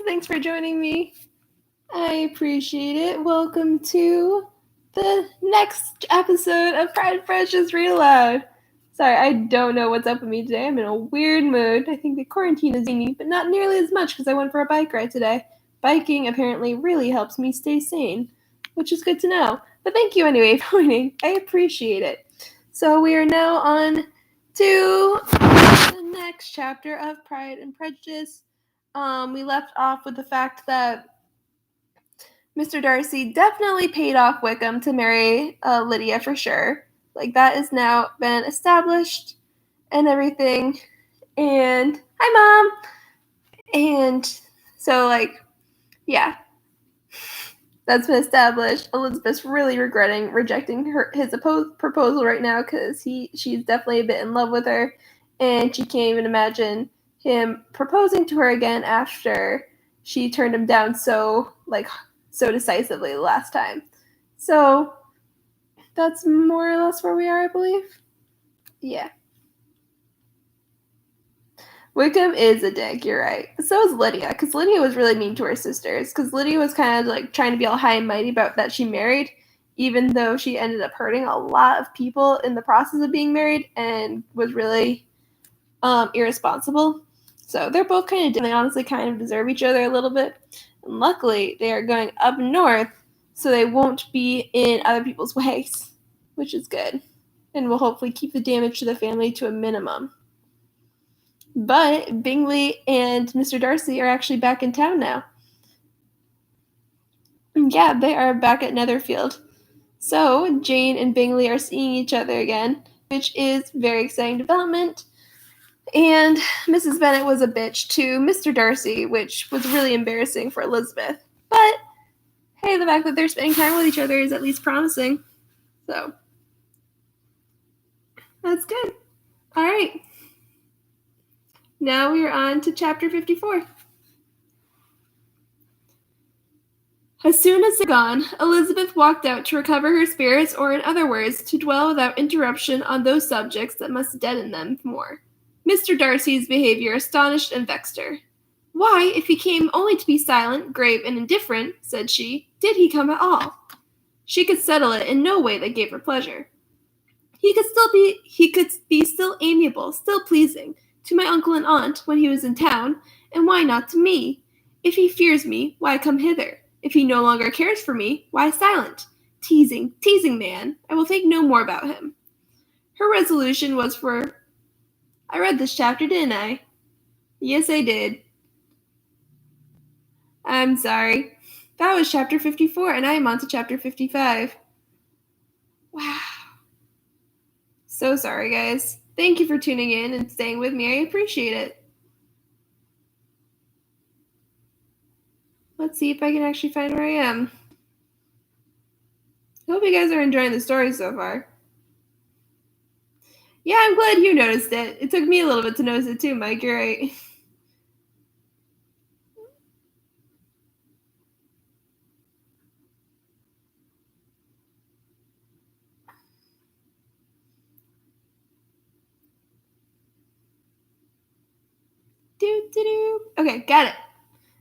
Thanks for joining me. I appreciate it. Welcome to the next episode of Pride and Prejudice Read Aloud. Sorry, I don't know what's up with me today. I'm in a weird mood. I think the quarantine is me, but not nearly as much because I went for a bike ride today. Biking apparently really helps me stay sane, which is good to know. But thank you anyway for joining. I appreciate it. So we are now on to the next chapter of Pride and Prejudice. We left off with the fact that Mr. Darcy definitely paid off Wickham to marry Lydia for sure. Like, that has now been established and everything. And, hi, Mom! And so, yeah, that's been established. Elizabeth's really regretting rejecting his proposal right now because she's definitely a bit in love with her. And she can't even imagine him proposing to her again after she turned him down so decisively the last time. So that's more or less where we are, I believe. Yeah. Wickham is a dick, you're right. So is Lydia, because Lydia was really mean to her sisters, because Lydia was kind of trying to be all high and mighty about that she married, even though she ended up hurting a lot of people in the process of being married and was really irresponsible. So they're both kind of different. They honestly kind of deserve each other a little bit. And luckily, they are going up north, so they won't be in other people's ways, which is good. And will hopefully keep the damage to the family to a minimum. But Bingley and Mr. Darcy are actually back in town now. Yeah, they are back at Netherfield. So Jane and Bingley are seeing each other again, which is very exciting development. And Mrs. Bennet was a bitch to Mr. Darcy, which was really embarrassing for Elizabeth. But, hey, the fact that they're spending time with each other is at least promising. So, that's good. All right. Now we are on to chapter 54. As soon as they're gone, Elizabeth walked out to recover her spirits, or in other words, to dwell without interruption on those subjects that must deaden them more. Mr. Darcy's behavior astonished and vexed her. Why, if he came only to be silent, grave, and indifferent, said she, did he come at all? She could settle it in no way that gave her pleasure. He could be still amiable, still pleasing, to my uncle and aunt when he was in town, and why not to me? If he fears me, why come hither? If he no longer cares for me, why silent? Teasing man, I will think no more about him. Her resolution was for... I read this chapter, didn't I? Yes, I did. I'm sorry. That was chapter 54, and I am on to chapter 55. Wow. So sorry, guys. Thank you for tuning in and staying with me. I appreciate it. Let's see if I can actually find where I am. I hope you guys are enjoying the story so far. Yeah, I'm glad you noticed it. It took me a little bit to notice it too, Mike. You're right. Okay, got it.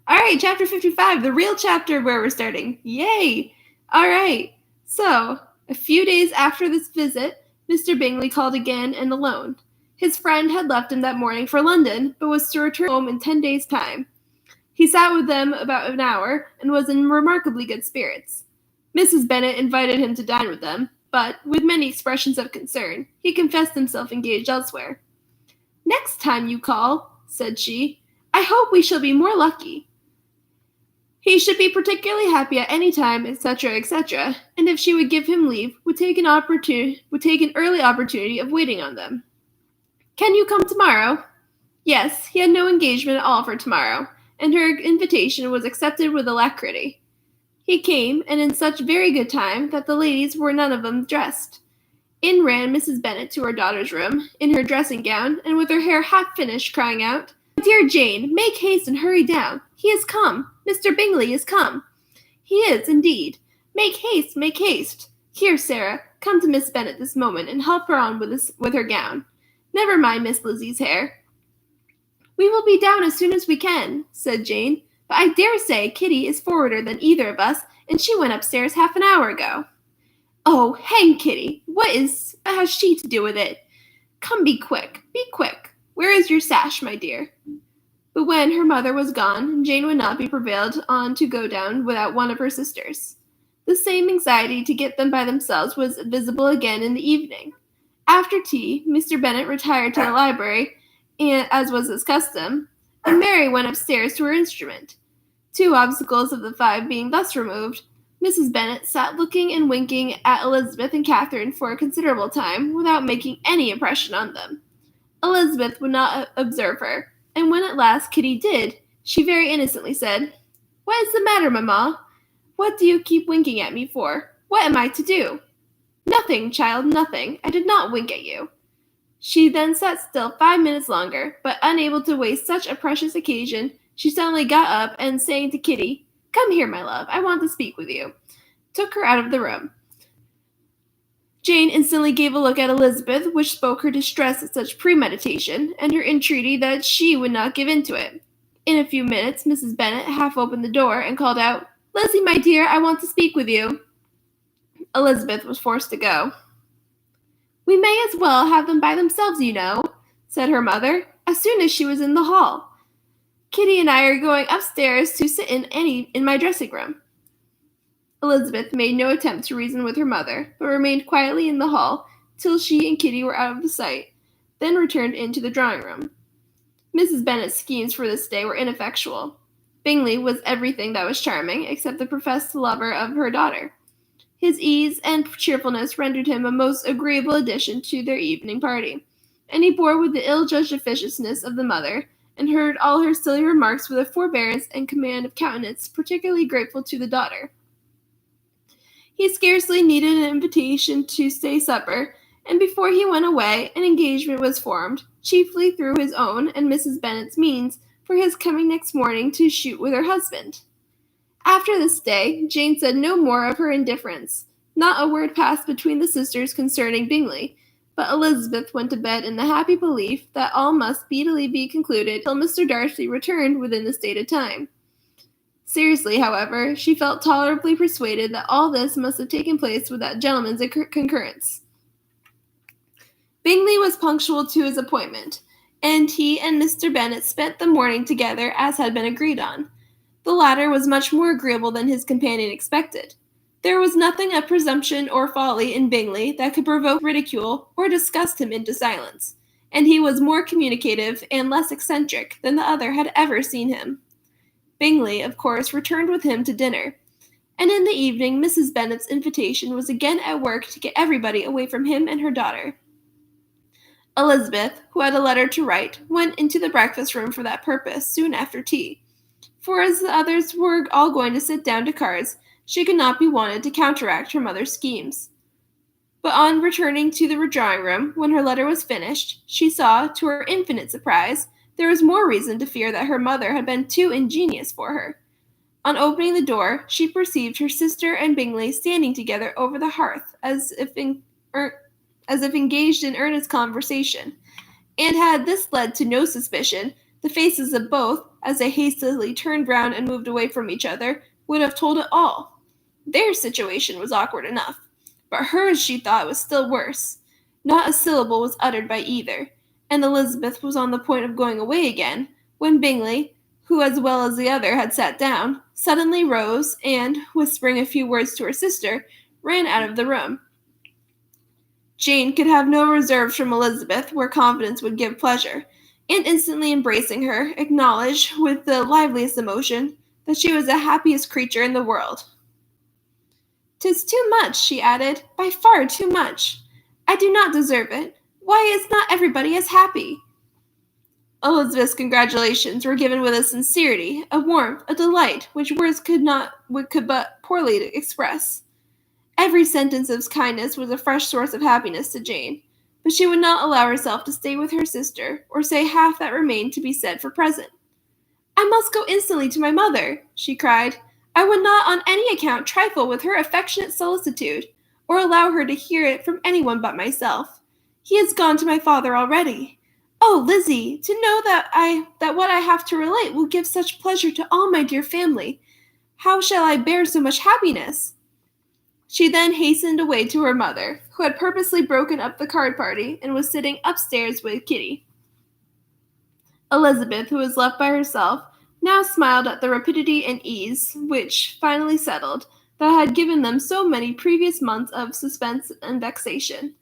All right, chapter 55, the real chapter where we're starting. Yay! All right, so a few days after this visit, Mr. Bingley called again and alone. His friend had left him that morning for London, but was to return home in 10 days' time. He sat with them about an hour and was in remarkably good spirits. Mrs. Bennet invited him to dine with them, but, with many expressions of concern, he confessed himself engaged elsewhere. Next time you call, said she, I hope we shall be more lucky. He should be particularly happy at any time, etc., etc., and if she would give him leave, would take an early opportunity of waiting on them. Can you come tomorrow? Yes, he had no engagement at all for tomorrow, and her invitation was accepted with alacrity. He came, and in such very good time that the ladies were none of them dressed. In ran Mrs. Bennet to her daughter's room, in her dressing gown, and with her hair half finished, crying out, Dear Jane, make haste and hurry down. He is come. Mr. Bingley is come. He is, indeed. Make haste, make haste. Here, Sarah, come to Miss Bennet this moment and help her on with her gown. Never mind Miss Lizzie's hair. We will be down as soon as we can, said Jane. but I dare say Kitty is forwarder than either of us, and she went upstairs half an hour ago." "Oh, hang Kitty! What has she to do with it? Come, be quick, be quick. Where is your sash, my dear?" But when her mother was gone, Jane would not be prevailed on to go down without one of her sisters. The same anxiety to get them by themselves was visible again in the evening. After tea, Mr. Bennet retired to the library, as was his custom, and Mary went upstairs to her instrument. Two obstacles of the five being thus removed, Mrs. Bennet sat looking and winking at Elizabeth and Catherine for a considerable time without making any impression on them. Elizabeth would not observe her, and when at last Kitty did, she very innocently said, "What is the matter, mamma? What do you keep winking at me for? What am I to do?" "Nothing, child, nothing. I did not wink at you." She then sat still 5 minutes longer, but unable to waste such a precious occasion, she suddenly got up and, saying to Kitty, "Come here, my love, I want to speak with you," took her out of the room. Jane instantly gave a look at Elizabeth, which spoke her distress at such premeditation, and her entreaty that she would not give in to it. In a few minutes, Mrs. Bennet half opened the door and called out, "Lizzie, my dear, I want to speak with you." Elizabeth was forced to go. "We may as well have them by themselves, you know," said her mother, as soon as she was in the hall. "Kitty and I are going upstairs to sit in my dressing room." Elizabeth made no attempt to reason with her mother, but remained quietly in the hall till she and Kitty were out of the sight, then returned into the drawing room. Mrs. Bennet's schemes for this day were ineffectual. Bingley was everything that was charming, except the professed lover of her daughter. His ease and cheerfulness rendered him a most agreeable addition to their evening party, and he bore with the ill-judged officiousness of the mother, and heard all her silly remarks with a forbearance and command of countenance particularly grateful to the daughter. He scarcely needed an invitation to stay supper, and before he went away an engagement was formed, chiefly through his own and Mrs. Bennet's means, for his coming next morning to shoot with her husband. After this day, Jane said no more of her indifference. Not a word passed between the sisters concerning Bingley, but Elizabeth went to bed in the happy belief that all must speedily be concluded till Mr. Darcy returned within the stated time. Seriously, however, she felt tolerably persuaded that all this must have taken place with that gentleman's concurrence. Bingley was punctual to his appointment, and he and Mr. Bennet spent the morning together as had been agreed on. The latter was much more agreeable than his companion expected. There was nothing of presumption or folly in Bingley that could provoke ridicule or disgust him into silence, and he was more communicative and less eccentric than the other had ever seen him. Bingley, of course, returned with him to dinner, and in the evening Mrs. Bennet's invitation was again at work to get everybody away from him and her daughter. Elizabeth, who had a letter to write, went into the breakfast room for that purpose soon after tea, for as the others were all going to sit down to cards, she could not be wanted to counteract her mother's schemes. But on returning to the drawing room, when her letter was finished, she saw, to her infinite surprise, there was more reason to fear that her mother had been too ingenious for her. On opening the door, she perceived her sister and Bingley standing together over the hearth, as if engaged in earnest conversation, and had this led to no suspicion, the faces of both, as they hastily turned round and moved away from each other, would have told it all. Their situation was awkward enough, but hers, she thought, was still worse. Not a syllable was uttered by either, and Elizabeth was on the point of going away again, when Bingley, who as well as the other had sat down, suddenly rose, and, whispering a few words to her sister, ran out of the room. Jane could have no reserves from Elizabeth where confidence would give pleasure, and instantly embracing her, acknowledged, with the liveliest emotion, that she was the happiest creature in the world. "'Tis too much," she added, "by far too much. I do not deserve it. Why is not everybody as happy?" Elizabeth's congratulations were given with a sincerity, a warmth, a delight, which words could but poorly express. Every sentence of kindness was a fresh source of happiness to Jane, but she would not allow herself to stay with her sister, or say half that remained to be said for present. "I must go instantly to my mother," she cried. "I would not on any account trifle with her affectionate solicitude, or allow her to hear it from anyone but myself. He has gone to my father already. Oh, Lizzie, to know that what I have to relate will give such pleasure to all my dear family. How shall I bear so much happiness? She then hastened away to her mother, who had purposely broken up the card party and was sitting upstairs with Kitty. Elizabeth, who was left by herself, now smiled at the rapidity and ease which finally settled, that had given them so many previous months of suspense and vexation.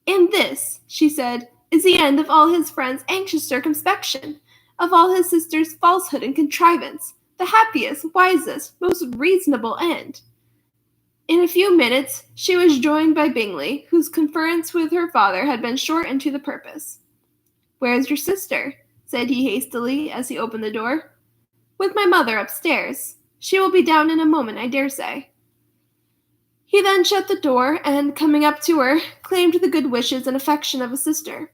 And this, she said, is the end of all his friends' anxious circumspection, of all his sister's falsehood and contrivance, the happiest, wisest, most reasonable end. In a few minutes she was joined by Bingley, whose conference with her father had been short and to the purpose. "Where is your sister?" said he hastily, as he opened the door. "With my mother upstairs. She will be down in a moment, I dare say." He then shut the door, and, coming up to her, claimed the good wishes and affection of a sister.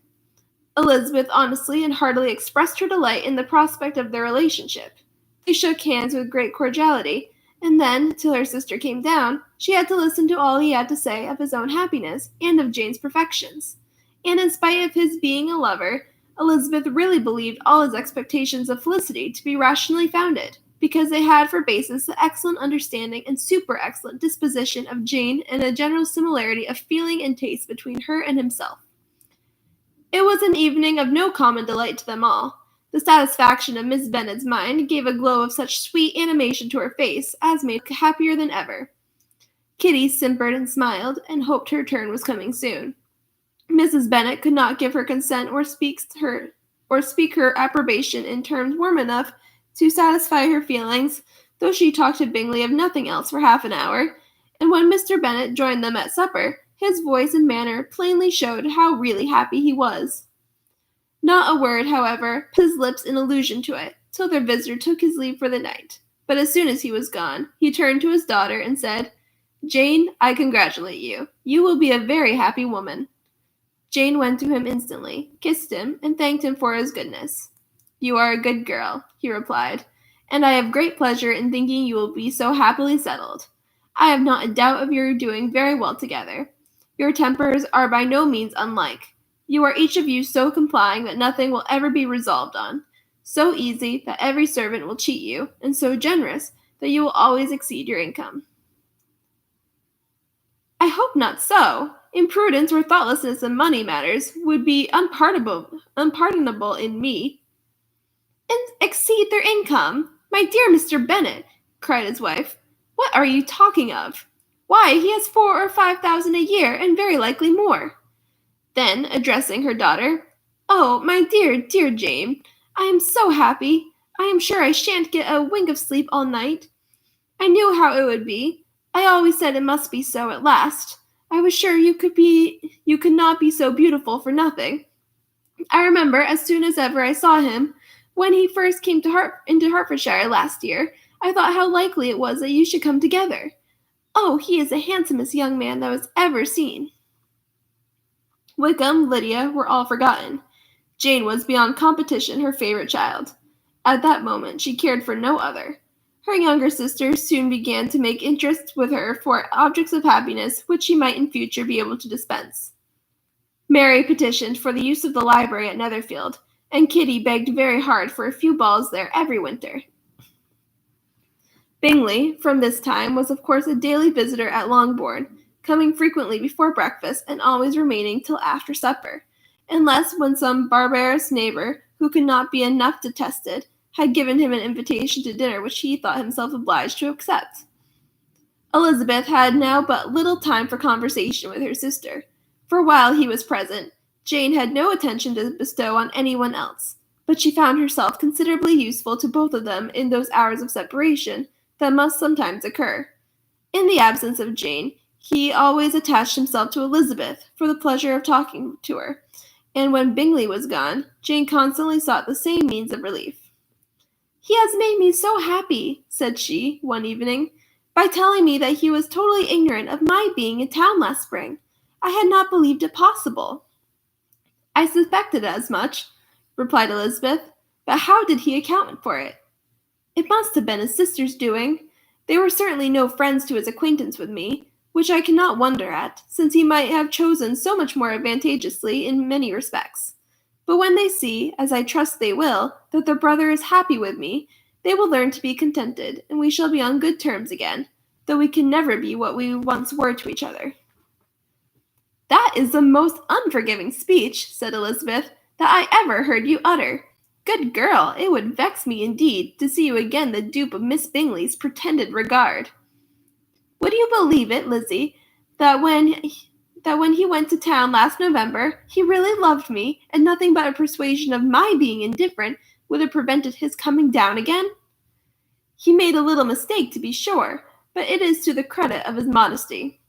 Elizabeth honestly and heartily expressed her delight in the prospect of their relationship. They shook hands with great cordiality, and then, till her sister came down, she had to listen to all he had to say of his own happiness and of Jane's perfections. And in spite of his being a lover, Elizabeth really believed all his expectations of felicity to be rationally founded, because they had for basis the excellent understanding and super-excellent disposition of Jane and a general similarity of feeling and taste between her and himself. It was an evening of no common delight to them all. The satisfaction of Miss Bennet's mind gave a glow of such sweet animation to her face as made her happier than ever. Kitty simpered and smiled, and hoped her turn was coming soon. Mrs. Bennet could not give her consent or speak her approbation in terms warm enough to satisfy her feelings, though she talked to Bingley of nothing else for half an hour, and when Mr. Bennet joined them at supper, his voice and manner plainly showed how really happy he was. Not a word, however, passed his lips in allusion to it, till their visitor took his leave for the night. But as soon as he was gone, he turned to his daughter and said, "Jane, I congratulate you. You will be a very happy woman." Jane went to him instantly, kissed him, and thanked him for his goodness. "You are a good girl," he replied, "and I have great pleasure in thinking you will be so happily settled. I have not a doubt of your doing very well together. Your tempers are by no means unlike. You are each of you so complying that nothing will ever be resolved on, so easy that every servant will cheat you, and so generous that you will always exceed your income." "I hope not so. Imprudence or thoughtlessness in money matters would be unpardonable in me." "And exceed their income? My dear Mr. Bennet," cried his wife, "what are you talking of? Why, he has 4,000 or 5,000 a year, and very likely more." Then, addressing her daughter, "Oh, my dear, dear Jane, I am so happy. I am sure I shan't get a wink of sleep all night. I knew how it would be. I always said it must be so at last. I was sure you could not be so beautiful for nothing. I remember as soon as ever I saw him, when he first came into Hertfordshire last year, I thought how likely it was that you should come together. Oh, he is the handsomest young man that was ever seen." Wickham, Lydia, were all forgotten. Jane was beyond competition her favorite child. At that moment she cared for no other. Her younger sisters soon began to make interest with her for objects of happiness which she might in future be able to dispense. Mary petitioned for the use of the library at Netherfield, and Kitty begged very hard for a few balls there every winter. Bingley, from this time, was of course a daily visitor at Longbourn, coming frequently before breakfast and always remaining till after supper, unless when some barbarous neighbour, who could not be enough detested, had given him an invitation to dinner which he thought himself obliged to accept. Elizabeth had now but little time for conversation with her sister, for while he was present, Jane had no attention to bestow on anyone else, but she found herself considerably useful to both of them in those hours of separation that must sometimes occur. In the absence of Jane, he always attached himself to Elizabeth for the pleasure of talking to her, and when Bingley was gone, Jane constantly sought the same means of relief. "He has made me so happy," said she, one evening, "by telling me that he was totally ignorant of my being in town last spring. I had not believed it possible." "I suspected as much," replied Elizabeth, "but how did he account for it?" "It must have been his sister's doing. They were certainly no friends to his acquaintance with me, which I cannot wonder at, since he might have chosen so much more advantageously in many respects. But when they see, as I trust they will, that their brother is happy with me, they will learn to be contented, and we shall be on good terms again, though we can never be what we once were to each other." "That is the most unforgiving speech," said Elizabeth, "that I ever heard you utter. Good girl, it would vex me indeed to see you again the dupe of Miss Bingley's pretended regard. Would you believe it, Lizzie, that when he went to town last November, he really loved me, and nothing but a persuasion of my being indifferent would have prevented his coming down again? He made a little mistake, to be sure, but it is to the credit of his modesty."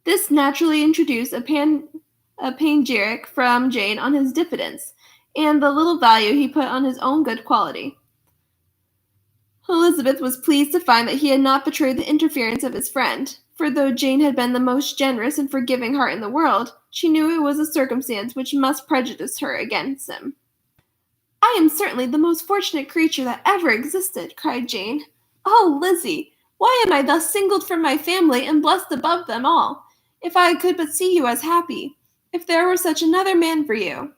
This naturally introduced a panegyric from Jane on his diffidence, and the little value he put on his own good quality. Elizabeth was pleased to find that he had not betrayed the interference of his friend, for though Jane had been the most generous and forgiving heart in the world, she knew it was a circumstance which must prejudice her against him. "I am certainly the most fortunate creature that ever existed," cried Jane. "Oh, Lizzie, why am I thus singled from my family and blessed above them all? If I could but see you as happy! If there were such another man for you!"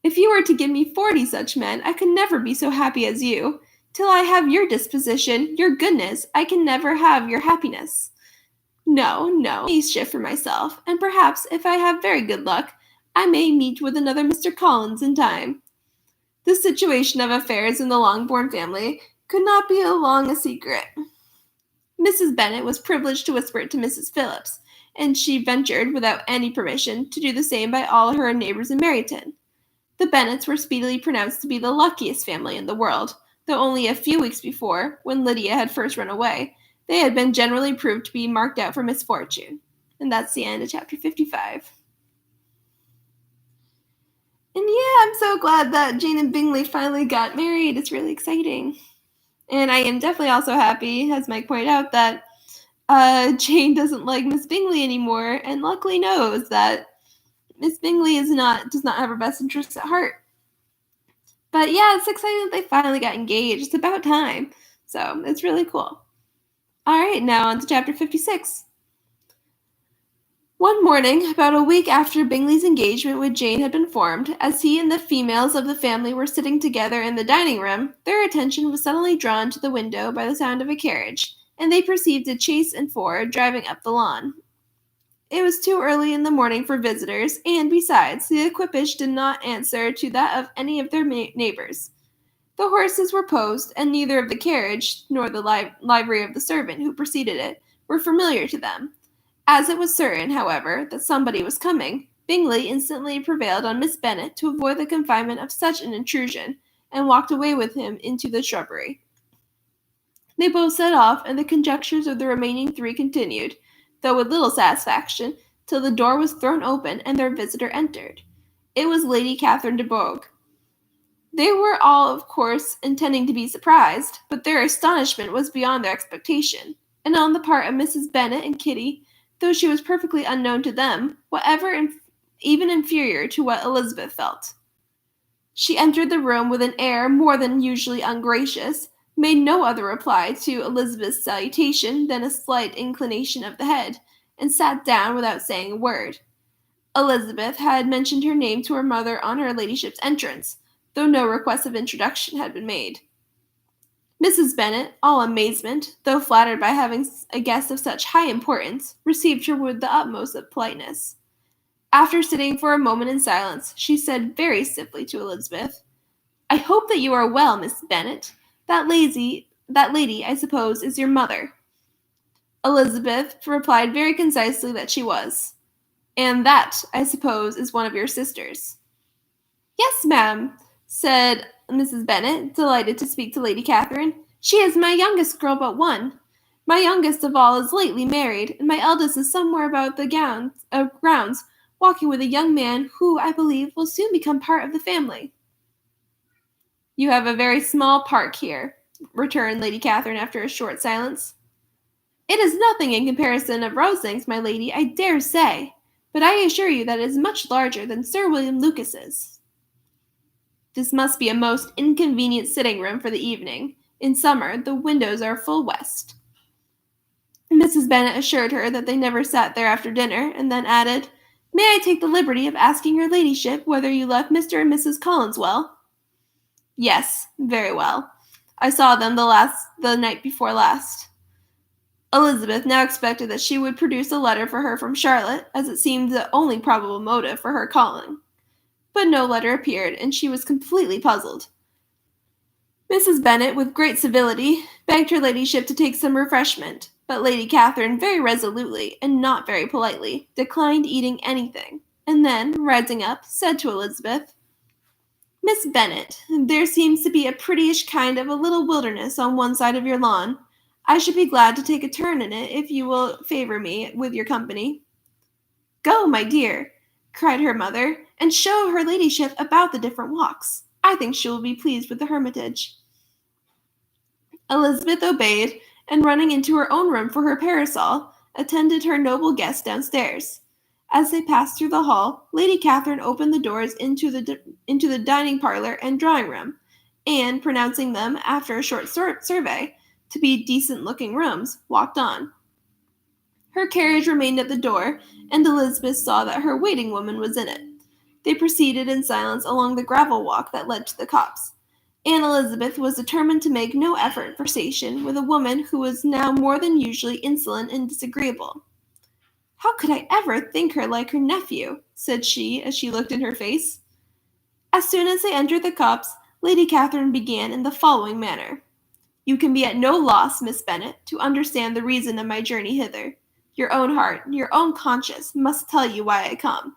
"If you were to give me 40 such men, I could never be so happy as you. Till I have your disposition, your goodness, I can never have your happiness. No, I may shift for myself, and perhaps, if I have very good luck, I may meet with another Mr. Collins in time." The situation of affairs in the Longbourn family could not be long a secret. Mrs. Bennet was privileged to whisper it to Mrs. Phillips, and she ventured, without any permission, to do the same by all her neighbours in Meryton. The Bennets were speedily pronounced to be the luckiest family in the world, though only a few weeks before, when Lydia had first run away, they had been generally proved to be marked out for misfortune. And that's the end of chapter 55. And yeah, I'm so glad that Jane and Bingley finally got married. It's really exciting. And I am definitely also happy, as Mike pointed out, that Jane doesn't like Miss Bingley anymore, and luckily knows that Miss Bingley does not have her best interests at heart. But yeah, it's exciting that they finally got engaged. It's about time. So it's really cool. All right, now on to chapter 56. One morning, about a week after Bingley's engagement with Jane had been formed, as he and the females of the family were sitting together in the dining room, their attention was suddenly drawn to the window by the sound of a carriage, and they perceived a chaise and four driving up the lawn. It was too early in the morning for visitors, and besides, the equipage did not answer to that of any of their neighbours. The horses were posted, and neither of the carriage, nor the livery of the servant who preceded it, were familiar to them. As it was certain, however, that somebody was coming, Bingley instantly prevailed on Miss Bennet to avoid the confinement of such an intrusion, and walked away with him into the shrubbery. They both set off, and the conjectures of the remaining three continued, though with little satisfaction, till the door was thrown open and their visitor entered. It was Lady Catherine de Bourgh. They were all, of course, intending to be surprised, but their astonishment was beyond their expectation, and on the part of Mrs. Bennet and Kitty, though she was perfectly unknown to them, even inferior to what Elizabeth felt. She entered the room with an air more than usually ungracious, made no other reply to Elizabeth's salutation than a slight inclination of the head, and sat down without saying a word. Elizabeth had mentioned her name to her mother on her ladyship's entrance, though no request of introduction had been made. Mrs. Bennet, all amazement, though flattered by having a guest of such high importance, received her with the utmost of politeness. After sitting for a moment in silence, she said very stiffly to Elizabeth, "I hope that you are well, Miss Bennet. That lady, I suppose, is your mother." Elizabeth replied very concisely that she was. "And that, I suppose, is one of your sisters." "Yes, ma'am," said Mrs. Bennet, delighted to speak to Lady Catherine. "She is my youngest girl but one. My youngest of all is lately married, and my eldest is somewhere about the grounds, walking with a young man who, I believe, will soon become part of the family." "You have a very small park here," returned Lady Catherine after a short silence. "It is nothing in comparison of Rosaling's, my lady, I dare say, but I assure you that it is much larger than Sir William Lucas's." "This must be a most inconvenient sitting-room for the evening. In summer, the windows are full west." Mrs. Bennet assured her that they never sat there after dinner, and then added, May I take the liberty of asking your ladyship whether you left Mr. and Mrs. Collins well? Yes, very well. I saw them the night before last. Elizabeth now expected that she would produce a letter for her from Charlotte, as it seemed the only probable motive for her calling. But no letter appeared, and she was completely puzzled. Mrs. Bennet, with great civility, begged her ladyship to take some refreshment, but Lady Catherine very resolutely, and not very politely, declined eating anything, and then, rising up, said to Elizabeth, Miss Bennet, there seems to be a prettyish kind of a little wilderness on one side of your lawn. I should be glad to take a turn in it if you will favour me with your company. Go, my dear, cried her mother, and show her ladyship about the different walks. I think she will be pleased with the hermitage. Elizabeth obeyed, and running into her own room for her parasol, attended her noble guest downstairs. As they passed through the hall, Lady Catherine opened the doors into the dining parlour and drawing-room, and, pronouncing them, after a short survey, to be decent-looking rooms, walked on. Her carriage remained at the door, and Elizabeth saw that her waiting-woman was in it. They proceeded in silence along the gravel walk that led to the copse. Aunt Elizabeth was determined to make no effort at conversation with a woman who was now more than usually insolent and disagreeable. How could I ever think her like her nephew? Said she, as she looked in her face. As soon as they entered the copse, Lady Catherine began in the following manner. You can be at no loss, Miss Bennet, to understand the reason of my journey hither. Your own heart, your own conscience, must tell you why I come.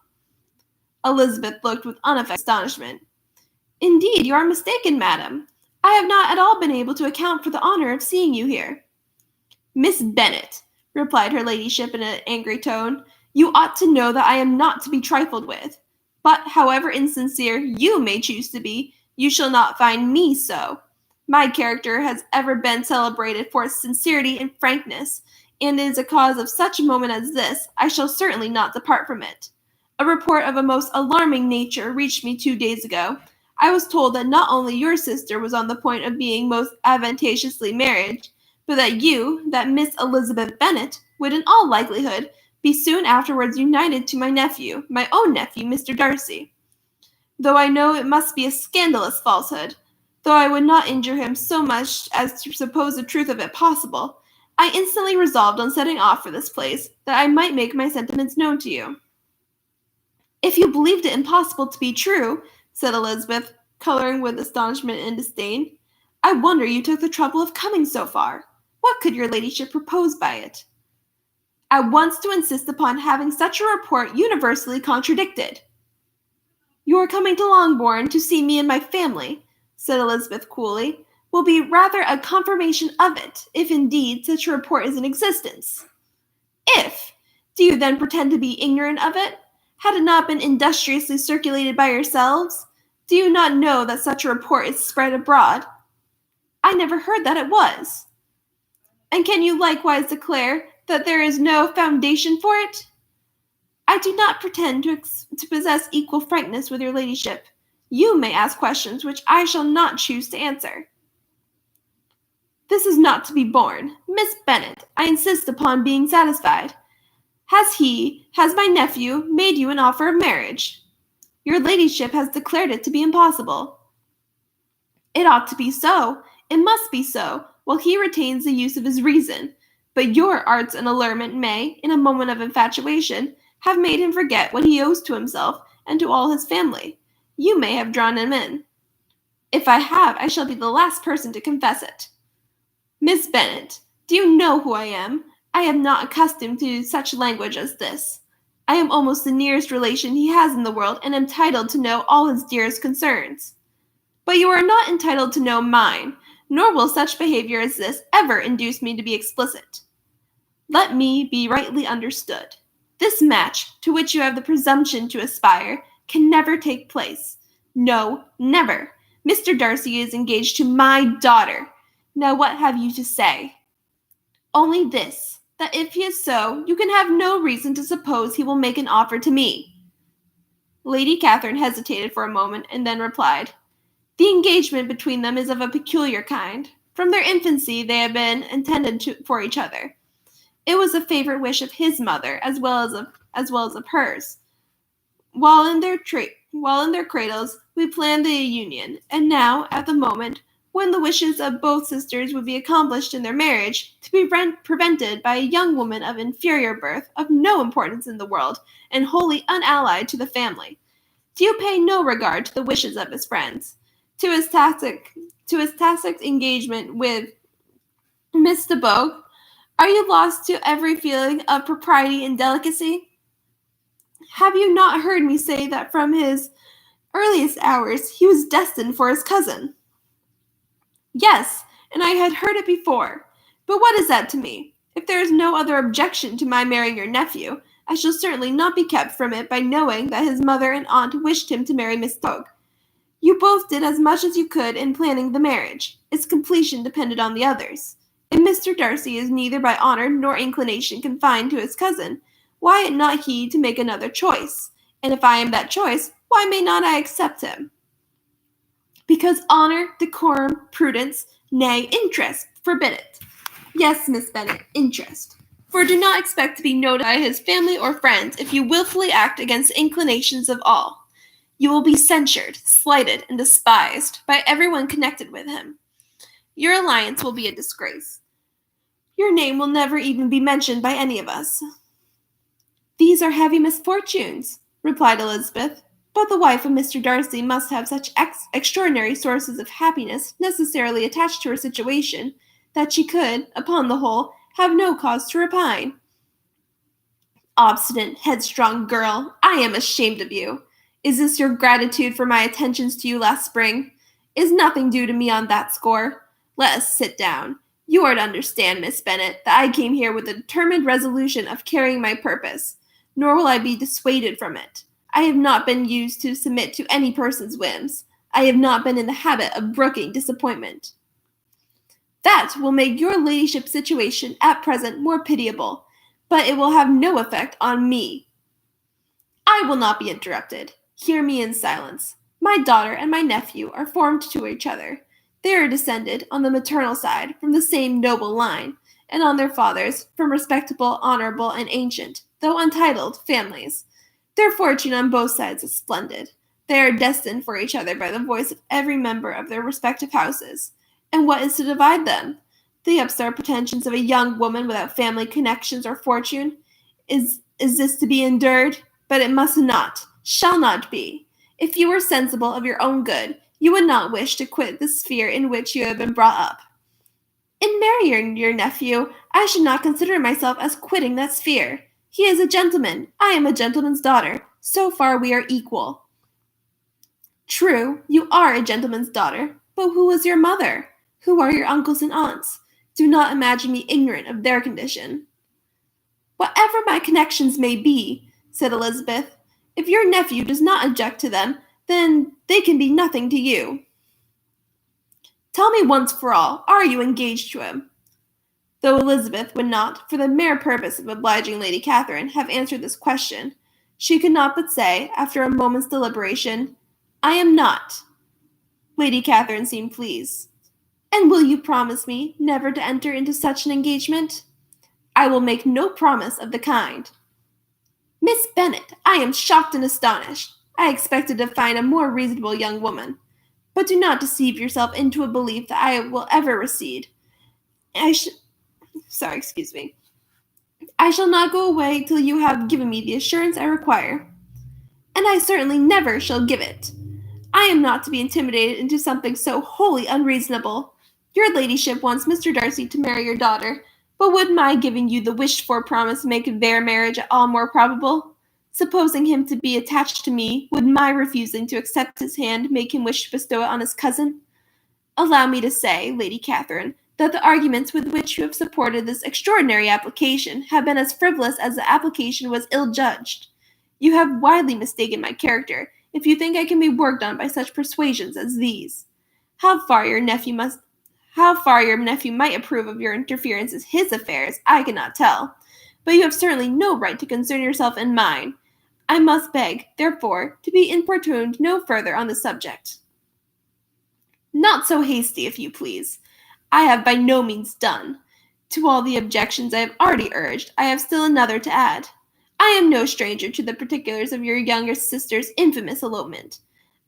Elizabeth looked with unaffected astonishment. Indeed, you are mistaken, madam. I have not at all been able to account for the honour of seeing you here. Miss Bennet, replied her ladyship in an angry tone, you ought to know that I am not to be trifled with. But, however insincere you may choose to be, you shall not find me so. My character has ever been celebrated for its sincerity and frankness, and it is a cause of such a moment as this, I shall certainly not depart from it. A report of a most alarming nature reached me 2 days ago. I was told that not only your sister was on the point of being most advantageously married, but that you, that Miss Elizabeth Bennet, would in all likelihood be soon afterwards united to my nephew, my own nephew, Mr. Darcy. Though I know it must be a scandalous falsehood, though I would not injure him so much as to suppose the truth of it possible, I instantly resolved on setting off for this place, that I might make my sentiments known to you. If you believed it impossible to be true, said Elizabeth, colouring with astonishment and disdain, I wonder you took the trouble of coming so far. What could your ladyship propose by it? At once to insist upon having such a report universally contradicted. You are coming to Longbourn to see me and my family, said Elizabeth coolly, will be rather a confirmation of it, if indeed such a report is in existence. If! Do you then pretend to be ignorant of it? Had it not been industriously circulated by yourselves? Do you not know that such a report is spread abroad? I never heard that it was. And can you likewise declare that there is no foundation for it? I do not pretend to possess equal frankness with your ladyship. You may ask questions which I shall not choose to answer. This is not to be borne. Miss Bennet, I insist upon being satisfied. Has my nephew made you an offer of marriage? Your ladyship has declared it to be impossible. It ought to be so. It must be so, while he retains the use of his reason. But your arts and allurement may, in a moment of infatuation, have made him forget what he owes to himself and to all his family. You may have drawn him in. If I have, I shall be the last person to confess it. Miss Bennet, do you know who I am? I am not accustomed to such language as this. I am almost the nearest relation he has in the world, and am entitled to know all his dearest concerns. But you are not entitled to know mine, nor will such behavior as this ever induce me to be explicit. Let me be rightly understood. This match, to which you have the presumption to aspire, can never take place. No, never. Mr. Darcy is engaged to my daughter. Now what have you to say? Only this, that if he is so, you can have no reason to suppose he will make an offer to me. Lady Catherine hesitated for a moment, and then replied, The engagement between them is of a peculiar kind. From their infancy they have been intended for each other. It was a favourite wish of his mother, as well as of hers. While in their cradles, we planned the union, and now, at the moment, when the wishes of both sisters would be accomplished in their marriage, to be prevented by a young woman of inferior birth, of no importance in the world, and wholly unallied to the family. Do you pay no regard to the wishes of his friends, to his tacit engagement with Miss de Bourgh? Are you lost to every feeling of propriety and delicacy? Have you not heard me say that from his earliest hours he was destined for his cousin? Yes, and I had heard it before. But what is that to me? If there is no other objection to my marrying your nephew, I shall certainly not be kept from it by knowing that his mother and aunt wished him to marry Miss Bourgh. You both did as much as you could in planning the marriage. Its completion depended on the others. And Mr. Darcy is neither by honor nor inclination confined to his cousin. Why ought not he to make another choice? And if I am that choice, why may not I accept him? Because honor, decorum, prudence, nay, interest, forbid it. Yes, Miss Bennet, interest. For do not expect to be noted by his family or friends if you wilfully act against the inclinations of all. You will be censured, slighted, and despised by everyone connected with him. Your alliance will be a disgrace. Your name will never even be mentioned by any of us. These are heavy misfortunes, replied Elizabeth, but the wife of Mr. Darcy must have such extraordinary sources of happiness necessarily attached to her situation that she could, upon the whole, have no cause to repine. Obstinate, headstrong girl, I am ashamed of you. Is this your gratitude for my attentions to you last spring? Is nothing due to me on that score? Let us sit down. You are to understand, Miss Bennet, that I came here with a determined resolution of carrying my purpose, nor will I be dissuaded from it. I have not been used to submit to any person's whims. I have not been in the habit of brooking disappointment. That will make your ladyship's situation at present more pitiable, but it will have no effect on me. I will not be interrupted. Hear me in silence. My daughter and my nephew are formed to each other. They are descended, on the maternal side, from the same noble line, and on their father's, from respectable, honorable, and ancient, though untitled, families. Their fortune on both sides is splendid. They are destined for each other by the voice of every member of their respective houses. And what is to divide them? The upstart pretensions of a young woman without family connections or fortune? Is this to be endured? But it must not, shall not be. If you were sensible of your own good, you would not wish to quit the sphere in which you have been brought up. In marrying your nephew, I should not consider myself as quitting that sphere. He is a gentleman. I am a gentleman's daughter. So far we are equal. True, you are a gentleman's daughter, but who is your mother? Who are your uncles and aunts? Do not imagine me ignorant of their condition. Whatever my connections may be, said Elizabeth, if your nephew does not object to them, then they can be nothing to you. Tell me once for all, are you engaged to him? Though Elizabeth would not, for the mere purpose of obliging Lady Catherine, have answered this question, she could not but say, after a moment's deliberation, I am not. Lady Catherine seemed pleased. And will you promise me never to enter into such an engagement? I will make no promise of the kind. Miss Bennet, I am shocked and astonished. I expected to find a more reasonable young woman. But do not deceive yourself into a belief that I will ever recede. I shall not go away till you have given me the assurance I require. And I certainly never shall give it. I am not to be intimidated into something so wholly unreasonable. Your ladyship wants Mr. Darcy to marry your daughter, but would my giving you the wished-for promise make their marriage at all more probable? Supposing him to be attached to me, would my refusing to accept his hand make him wish to bestow it on his cousin? Allow me to say, Lady Catherine, that the arguments with which you have supported this extraordinary application have been as frivolous as the application was ill-judged. You have widely mistaken my character, if you think I can be worked on by such persuasions as these. How far your nephew might approve of your interference in his affairs, I cannot tell, but you have certainly no right to concern yourself in mine. I must beg, therefore, to be importuned no further on the subject. Not so hasty, if you please. I have by no means done. To all the objections I have already urged, I have still another to add. I am no stranger to the particulars of your younger sister's infamous elopement.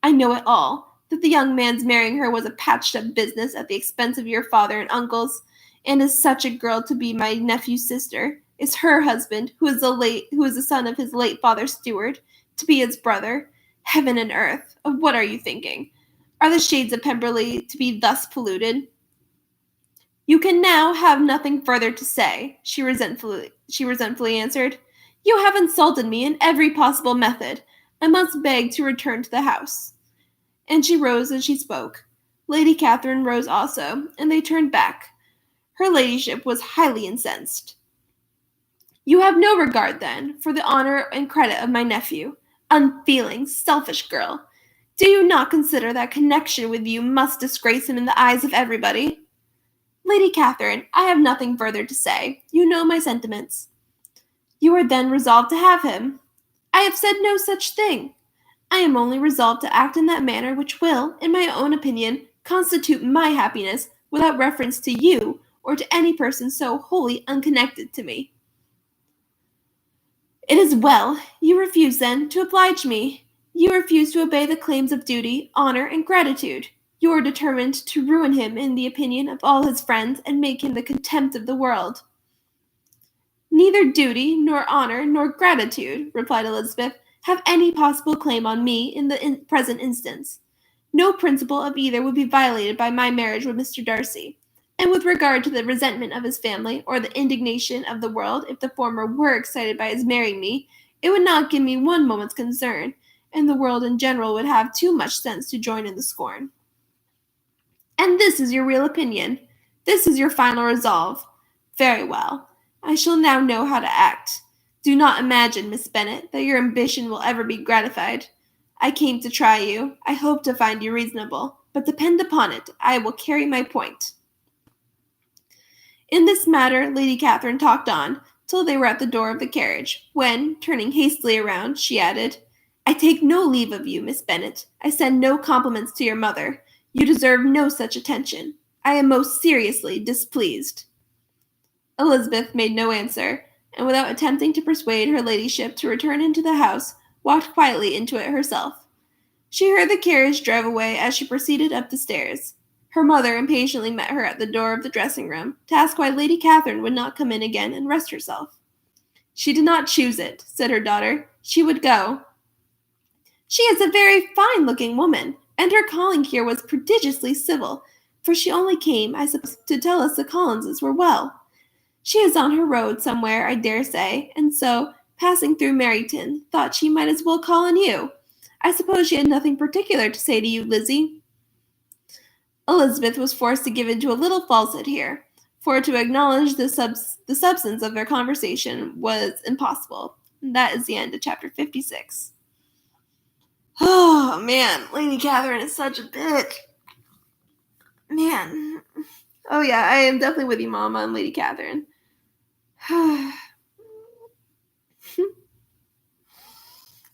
I know it all, that the young man's marrying her was a patched-up business at the expense of your father and uncles, and is such a girl to be my nephew's sister, is her husband, who is the son of his late father's steward, to be his brother. Heaven and earth, of what are you thinking? Are the shades of Pemberley to be thus polluted? You can now have nothing further to say, she resentfully answered. You have insulted me in every possible method. I must beg to return to the house. And she rose as she spoke. Lady Catherine rose also, and they turned back. Her ladyship was highly incensed. You have no regard, then, for the honor and credit of my nephew. Unfeeling, selfish girl. Do you not consider that connection with you must disgrace him in the eyes of everybody? Lady Catherine, I have nothing further to say. You know my sentiments. You are then resolved to have him. I have said no such thing. I am only resolved to act in that manner which will, in my own opinion, constitute my happiness without reference to you or to any person so wholly unconnected to me. It is well. You refuse, then, to oblige me. You refuse to obey the claims of duty, honor, and gratitude. You are determined to ruin him in the opinion of all his friends and make him the contempt of the world. Neither duty, nor honor, nor gratitude, replied Elizabeth, have any possible claim on me in the present instance. No principle of either would be violated by my marriage with Mr. Darcy. And with regard to the resentment of his family, or the indignation of the world, if the former were excited by his marrying me, it would not give me one moment's concern, and the world in general would have too much sense to join in the scorn. And this is your real opinion. This is your final resolve. Very well. I shall now know how to act. Do not imagine, Miss Bennet, that your ambition will ever be gratified. I came to try you. I hope to find you reasonable. But depend upon it, I will carry my point. In this matter, Lady Catherine talked on, till they were at the door of the carriage, when, turning hastily around, she added, I take no leave of you, Miss Bennet. I send no compliments to your mother. You deserve no such attention. I am most seriously displeased. Elizabeth made no answer, and without attempting to persuade her ladyship to return into the house, walked quietly into it herself. She heard the carriage drive away as she proceeded up the stairs. Her mother impatiently met her at the door of the dressing-room, to ask why Lady Catherine would not come in again and rest herself. She did not choose it, said her daughter. She would go. She is a very fine-looking woman, and her calling here was prodigiously civil, for she only came, I suppose, to tell us the Collinses were well. She is on her road somewhere, I dare say, and so, passing through Meryton, thought she might as well call on you. I suppose she had nothing particular to say to you, Lizzie. Elizabeth was forced to give into a little falsehood here, for to acknowledge the substance of their conversation was impossible. And that is the end of chapter 56. Oh, man, Lady Catherine is such a bitch. Man. Oh, yeah, I am definitely with you, Mom, on Lady Catherine. I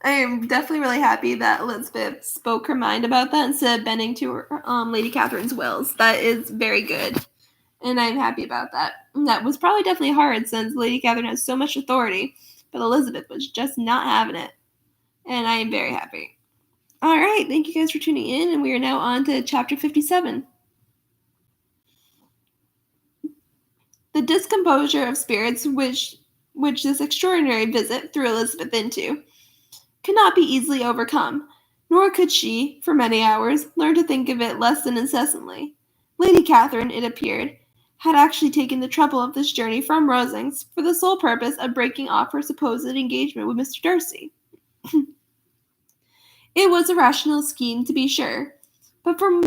am definitely really happy that Elizabeth spoke her mind about that instead of bending to her, Lady Catherine's wills. That is very good, and I'm happy about that. And that was probably definitely hard since Lady Catherine has so much authority, but Elizabeth was just not having it, and I am very happy. All right, thank you guys for tuning in, and we are now on to chapter 57. The discomposure of spirits which this extraordinary visit threw Elizabeth into could not be easily overcome, nor could she, for many hours, learn to think of it less than incessantly. Lady Catherine, it appeared, had actually taken the trouble of this journey from Rosings for the sole purpose of breaking off her supposed engagement with Mr. Darcy. It was a rational scheme, to be sure, but from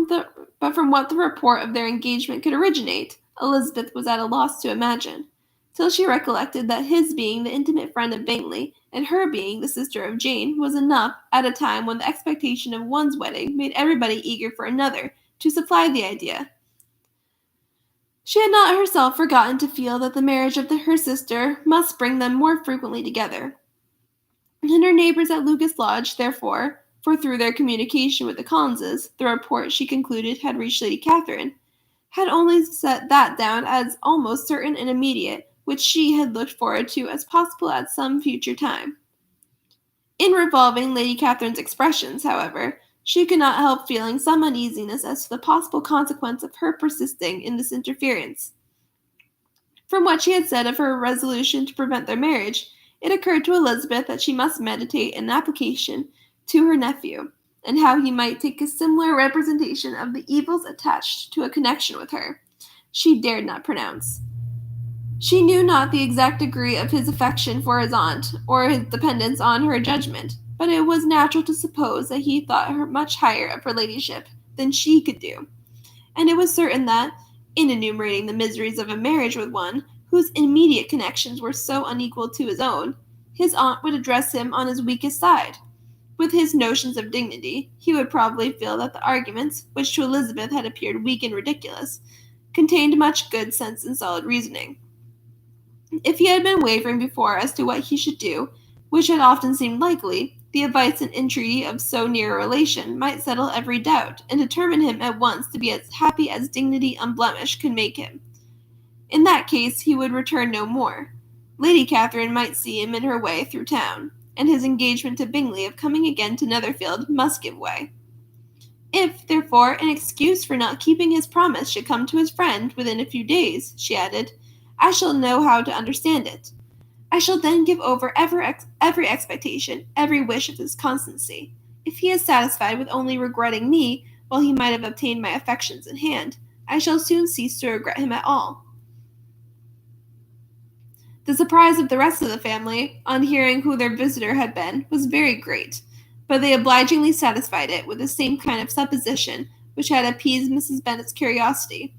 what the report of their engagement could originate, Elizabeth was at a loss to imagine, till she recollected that his being the intimate friend of Bingley, and her being the sister of Jane, was enough, at a time when the expectation of one's wedding made everybody eager for another, to supply the idea. She had not herself forgotten to feel that the marriage of her sister must bring them more frequently together. And her neighbours at Lucas Lodge, therefore, for through their communication with the Collinses, the report, she concluded, had reached Lady Catherine, had only set that down as almost certain and immediate, which she had looked forward to as possible at some future time. In revolving Lady Catherine's expressions, however, she could not help feeling some uneasiness as to the possible consequence of her persisting in this interference. From what she had said of her resolution to prevent their marriage, it occurred to Elizabeth that she must meditate an application to her nephew, and how he might take a similar representation of the evils attached to a connection with her. She dared not pronounce. She knew not the exact degree of his affection for his aunt, or his dependence on her judgment, but it was natural to suppose that he thought her much higher of her ladyship than she could do, and it was certain that, in enumerating the miseries of a marriage with one whose immediate connections were so unequal to his own, his aunt would address him on his weakest side. With his notions of dignity, he would probably feel that the arguments, which to Elizabeth had appeared weak and ridiculous, contained much good sense and solid reasoning. If he had been wavering before as to what he should do, which had often seemed likely, the advice and entreaty of so near a relation might settle every doubt, and determine him at once to be as happy as dignity unblemished could make him. In that case he would return no more. Lady Catherine might see him in her way through town, and his engagement to Bingley of coming again to Netherfield must give way. If, therefore, an excuse for not keeping his promise should come to his friend within a few days, she added, I shall know how to understand it. I shall then give over every expectation, every wish of his constancy. If he is satisfied with only regretting me, while he might have obtained my affections in hand, I shall soon cease to regret him at all. The surprise of the rest of the family, on hearing who their visitor had been, was very great, but they obligingly satisfied it with the same kind of supposition which had appeased Mrs. Bennet's curiosity,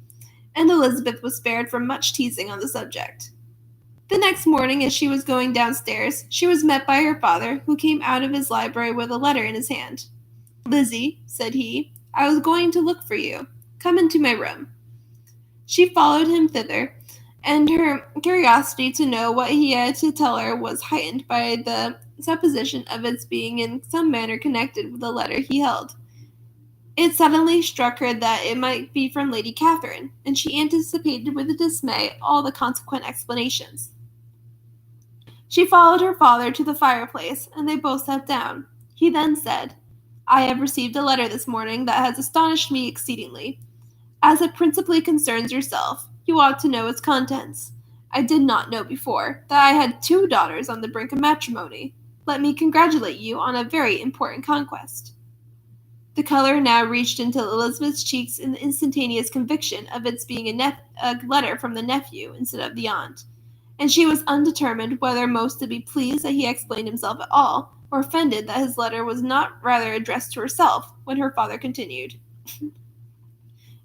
and Elizabeth was spared from much teasing on the subject. The next morning, as she was going downstairs, she was met by her father, who came out of his library with a letter in his hand. Lizzie, said he, I was going to look for you. Come into my room. She followed him thither, and her curiosity to know what he had to tell her was heightened by the supposition of its being in some manner connected with the letter he held. It suddenly struck her that it might be from Lady Catherine, and she anticipated with dismay all the consequent explanations. She followed her father to the fireplace, and they both sat down. He then said, I have received a letter this morning that has astonished me exceedingly. As it principally concerns yourself, you ought to know its contents. I did not know before that I had 2 daughters on the brink of matrimony. Let me congratulate you on a very important conquest. The color now reached into Elizabeth's cheeks in the instantaneous conviction of its being a letter from the nephew instead of the aunt, and she was undetermined whether most to be pleased that he explained himself at all, or offended that his letter was not rather addressed to herself, when her father continued,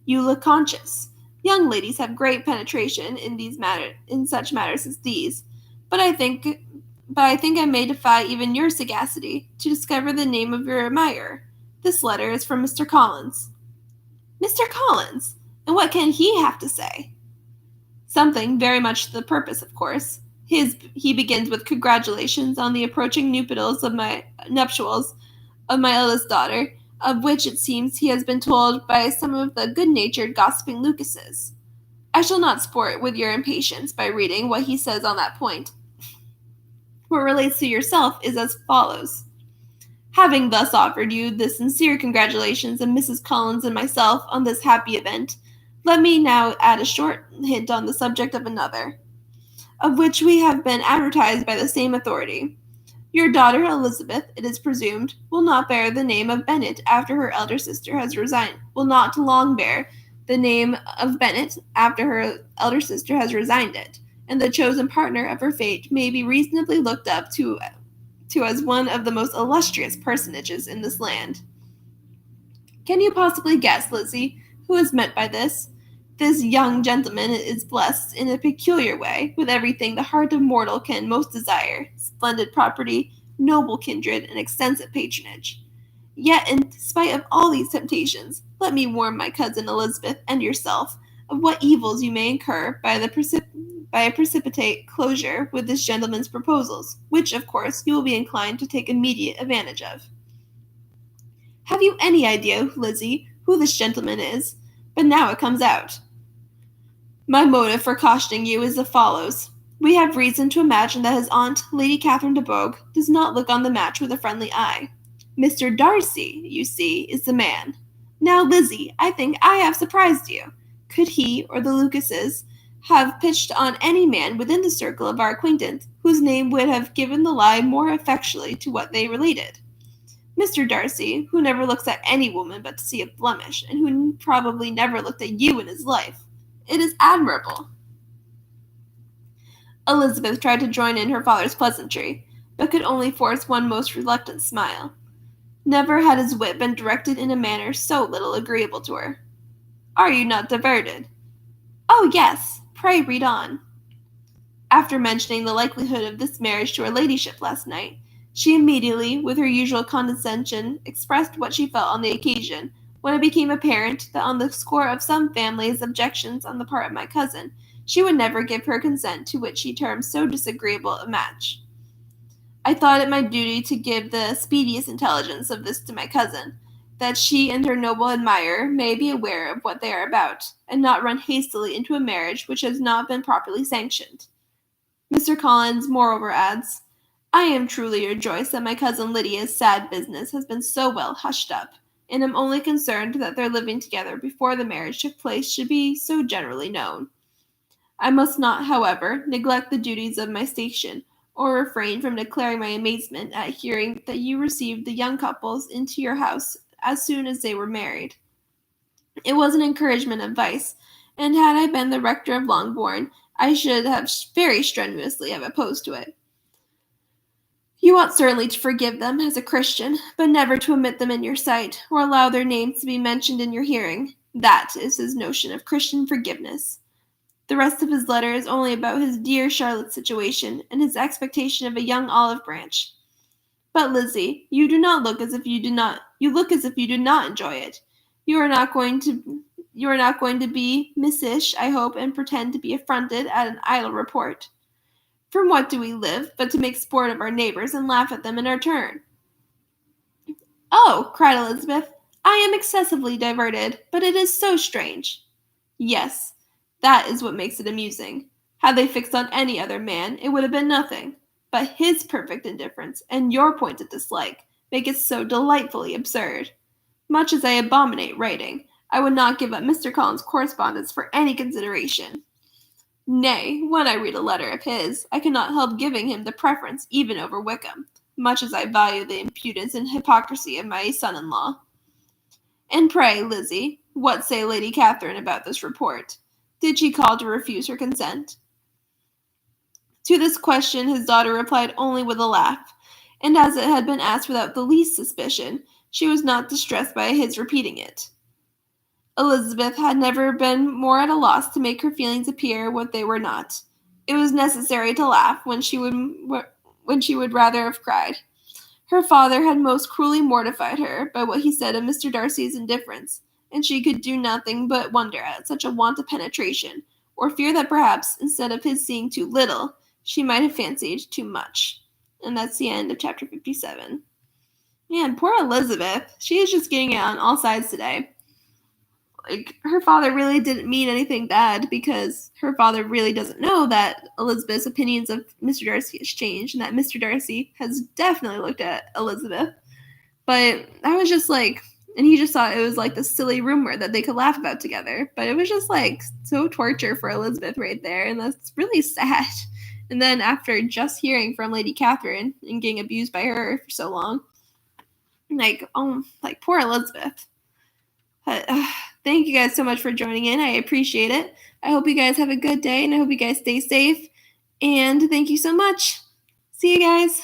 You look conscious. Young ladies have great penetration in such matters as these, but I think I may defy even your sagacity to discover the name of your admirer. This letter is from Mr. Collins. Mr. Collins? And what can he have to say? Something very much to the purpose, of course. He begins with congratulations on the approaching nuptials of my eldest daughter, of which it seems he has been told by some of the good-natured gossiping Lucases. I shall not sport with your impatience by reading what he says on that point. What relates to yourself is as follows. Having thus offered you the sincere congratulations of Mrs. Collins and myself on this happy event, let me now add a short hint on the subject of another, of which we have been advertised by the same authority. Your daughter Elizabeth, it is presumed, will not bear the name of Bennet after her elder sister has resigned, will not long bear the name of Bennet after her elder sister has resigned it, and the chosen partner of her fate may be reasonably looked up to as one of the most illustrious personages in this land. Can you possibly guess, Lizzie, who is meant by this? This young gentleman is blessed in a peculiar way with everything the heart of mortal can most desire, splendid property, noble kindred, and extensive patronage. Yet, in spite of all these temptations, let me warn my cousin Elizabeth and yourself of what evils you may incur by a precipitate closure with this gentleman's proposals, which, of course, you will be inclined to take immediate advantage of. Have you any idea, Lizzie, who this gentleman is? But now it comes out. My motive for cautioning you is as follows. We have reason to imagine that his aunt, Lady Catherine de Bourgh, does not look on the match with a friendly eye. Mr. Darcy, you see, is the man. Now, Lizzie, I think I have surprised you. Could he, or the Lucases, have pitched on any man within the circle of our acquaintance, whose name would have given the lie more effectually to what they related? Mr. Darcy, who never looks at any woman but to see a blemish, and who probably never looked at you in his life. It is admirable. Elizabeth tried to join in her father's pleasantry, but could only force one most reluctant smile. Never had his wit been directed in a manner so little agreeable to her. Are you not diverted? Oh, yes. Pray read on. After mentioning the likelihood of this marriage to her ladyship last night, she immediately, with her usual condescension, expressed what she felt on the occasion, when it became apparent that on the score of some family's objections on the part of my cousin, she would never give her consent to what she termed so disagreeable a match. I thought it my duty to give the speediest intelligence of this to my cousin, that she and her noble admirer may be aware of what they are about, and not run hastily into a marriage which has not been properly sanctioned. Mr. Collins, moreover, adds, I am truly rejoiced that my cousin Lydia's sad business has been so well hushed up, and am only concerned that their living together before the marriage took place should be so generally known. I must not, however, neglect the duties of my station, or refrain from declaring my amazement at hearing that you received the young couples into your house as soon as they were married. It was an encouragement of vice, and had I been the rector of Longbourn, I should have very strenuously have opposed to it. You ought certainly to forgive them as a Christian, but never to omit them in your sight, or allow their names to be mentioned in your hearing. That is his notion of Christian forgiveness. The rest of his letter is only about his dear Charlotte's situation, and his expectation of a young olive branch. But, Lizzie, you look as if you do not enjoy it. You are not going to be missish, I hope, and pretend to be affronted at an idle report. From what do we live, but to make sport of our neighbors and laugh at them in our turn? Oh, cried Elizabeth, I am excessively diverted, but it is so strange. Yes, that is what makes it amusing. Had they fixed on any other man, it would have been nothing. But his perfect indifference and your pointed dislike make it so delightfully absurd. Much as I abominate writing, I would not give up Mr. Collins' correspondence for any consideration. Nay, when I read a letter of his, I cannot help giving him the preference even over Wickham, much as I value the impudence and hypocrisy of my son-in-law. And pray, Lizzie, what say Lady Catherine about this report? Did she call to refuse her consent? To this question his daughter replied only with a laugh, and as it had been asked without the least suspicion, she was not distressed by his repeating it. Elizabeth had never been more at a loss to make her feelings appear what they were not. It was necessary to laugh when she would rather have cried. Her father had most cruelly mortified her by what he said of Mr. Darcy's indifference, and she could do nothing but wonder at such a want of penetration, or fear that perhaps, instead of his seeing too little, she might have fancied too much. And that's the end of chapter 57. Man, poor Elizabeth. She is just getting it on all sides today. Like, her father really didn't mean anything bad, because her father really doesn't know that Elizabeth's opinions of Mr. Darcy has changed, and that Mr. Darcy has definitely looked at Elizabeth. But I was just like, and he just thought it was like this silly rumor that they could laugh about together. But it was just like so torture for Elizabeth right there, and that's really sad. And then after just hearing from Lady Catherine and getting abused by her for so long, like poor Elizabeth. But, thank you guys so much for joining in. I appreciate it. I hope you guys have a good day, and I hope you guys stay safe. And thank you so much. See you guys.